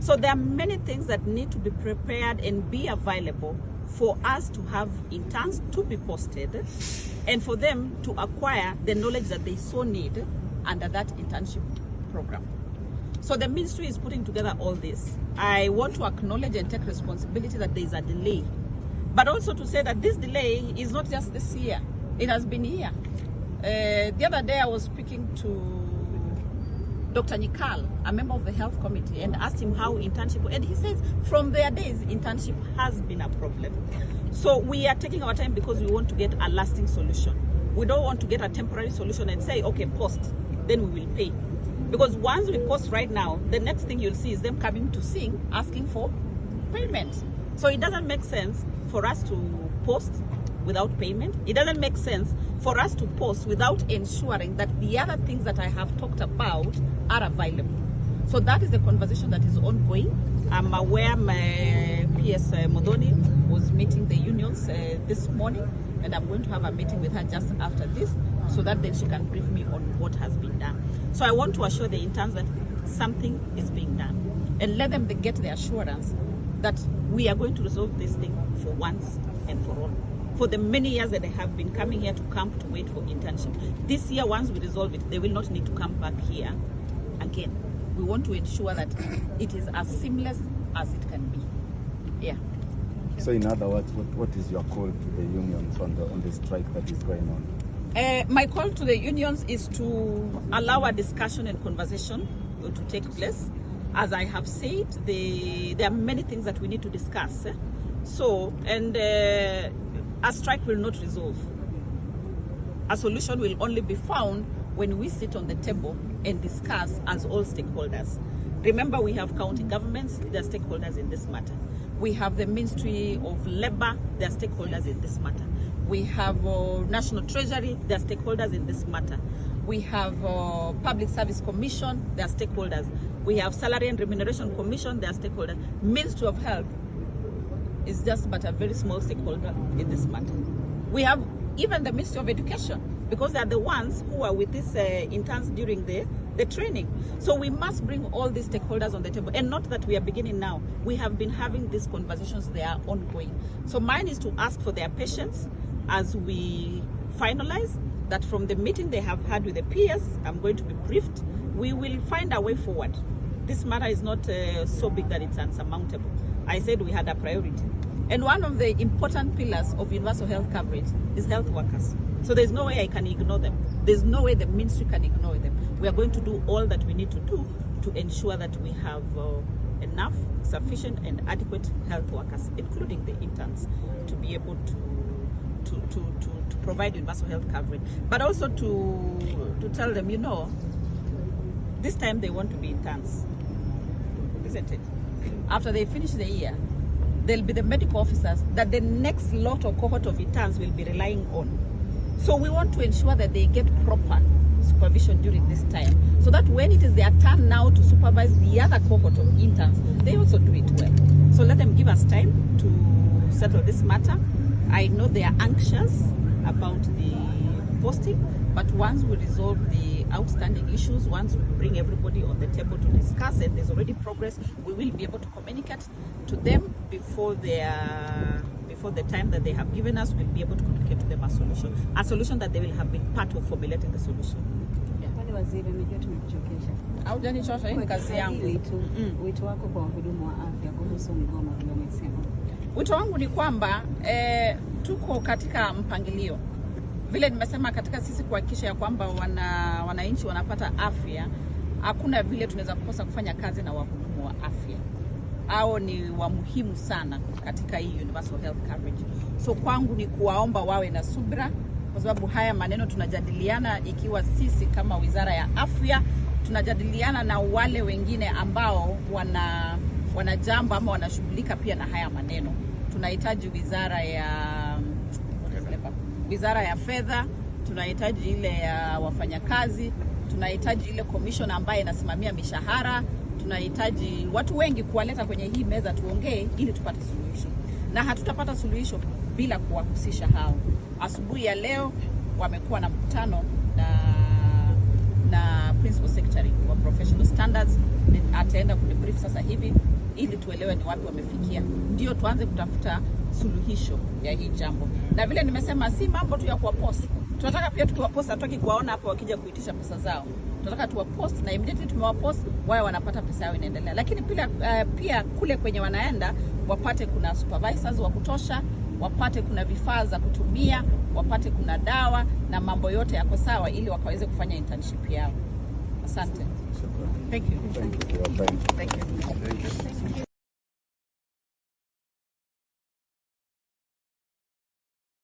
So there are many things that need to be prepared and be available for us to have interns to be posted and for them to acquire the knowledge that they so need under that internship program. So the ministry is putting together all this. I want to acknowledge and take responsibility that there is a delay, but also to say that this delay is not just this year. It has been here. The other day I was speaking to Dr. Nikal, a member of the health committee, and asked him how internship, and he says from their days internship has been a problem. So we are taking our time because we want to get a lasting solution. We don't want to get a temporary solution and say, okay, post, then we will pay. Because once we post right now, the next thing you'll see is them coming to sing, asking for payment. So it doesn't make sense for us to post without payment. It doesn't make sense for us to post without ensuring that the other things that I have talked about are available. So that is the conversation that is ongoing. I'm aware my PS Modoni was meeting the unions this morning, and I'm going to have a meeting with her just after this so that then she can brief me on what has been done. So I want to assure the interns that something is being done and let them get the assurance that we are going to resolve this thing for once and for all. For the many years that they have been coming here to camp to wait for internship. This year, once we resolve it, they will not need to come back here again. We want to ensure that it is as seamless as it can be. Yeah. So in other words, what is your call to the unions on the strike that is going on? My call to the unions is to allow a discussion and conversation to take place. As I have said, there are many things that we need to discuss. So, and a strike will not resolve. A solution will only be found when we sit on the table and discuss as all stakeholders. Remember, we have county governments, they are stakeholders in this matter. We have the Ministry of Labor, they are stakeholders in this matter. We have National Treasury, they are stakeholders in this matter. We have Public Service Commission, they are stakeholders. We have Salary and Remuneration Commission, they are stakeholders. Ministry of Health is just but a very small stakeholder in this matter. We have even the Ministry of Education, because they are the ones who are with these interns during the training. So we must bring all these stakeholders on the table, and not that we are beginning now. We have been having these conversations, they are ongoing. So mine is to ask for their patience as we finalize that from the meeting they have had with the PS. I'm going to be briefed. We will find a way forward. This matter is not so big that it's unsurmountable. I said we had a priority. And one of the important pillars of universal health coverage is health workers. So there's no way I can ignore them. There's no way the ministry can ignore them. We are going to do all that we need to do to ensure that we have enough, sufficient and adequate health workers, including the interns, to be able to provide universal health coverage. But also to tell them, you know, this time they want to be interns, isn't it? After they finish the year, there'll be the medical officers that the next lot or cohort of interns will be relying on. So we want to ensure that they get proper supervision during this time, so that when it is their turn now to supervise the other cohort of interns, they also do it well. So let them give us time to settle this matter. I know they are anxious about the posting, but once we resolve the outstanding issues, once we bring everybody on the table to discuss, and there's already progress, we will be able to communicate to them before the time that they have given us. We'll be able to communicate to them a solution that they will have been part of formulating the solution. Haujanichosha, hii ni kazi yangu. Wito wako kwa wahudumu wa afya kuhusu mgomo vile umesema? Wito wangu ni kwamba tuko katika mpangilio. Vile nimesema, katika sisi kuhakikisha ya kwamba wananchi wanapata afya, hakuna vile tunaweza kukosa kufanya kazi na wahudumu wa afya. Hao ni wa muhimu sana katika hii universal health coverage. So kwangu ni kuwaomba wawe na subira, kwa sababu haya maneno tunajadiliana ikiwa sisi kama Wizara ya Afya, tunajadiliana na wale wengine ambao wana jambo ama wanashughulika pia na haya maneno. Tunahitaji Wizara ya Fedha, tunahitaji ile ya wafanyakazi, tunahitaji ile commission ambayo inasimamia mishahara, tunahitaji watu wengi kuwaleta kwenye hii meza tuongee ili tupate suluhisho. Na hatutapata suluhisho bila kuwahusisha hao. Asubuhi ya leo wamekuwa na mkutano na principal secretary wa professional standards ataenda kudebrief sasa hivi ili tuelewe ni wapi wamefikia, ndio tuanze kutafuta suluhisho ya hii jambo. Na vile nimesema, si mambo tu ya kuwapost, tunataka pia tukiwapost hatoki kuwaona hapo wakija kuitisha pesa zao. Tunataka tuwapost na immediately tumewapost wao wanapata pesa yao inaendelea. Lakini pia kule kwenye wanaenda wapate kuna supervisors wa kutosha, wapate kuna vifaa za kutumia, wapate kuna dawa na mambo yote yako sawa ili wakaweze kufanya internship yao. Asante. Thank you. Thank you. Thank you.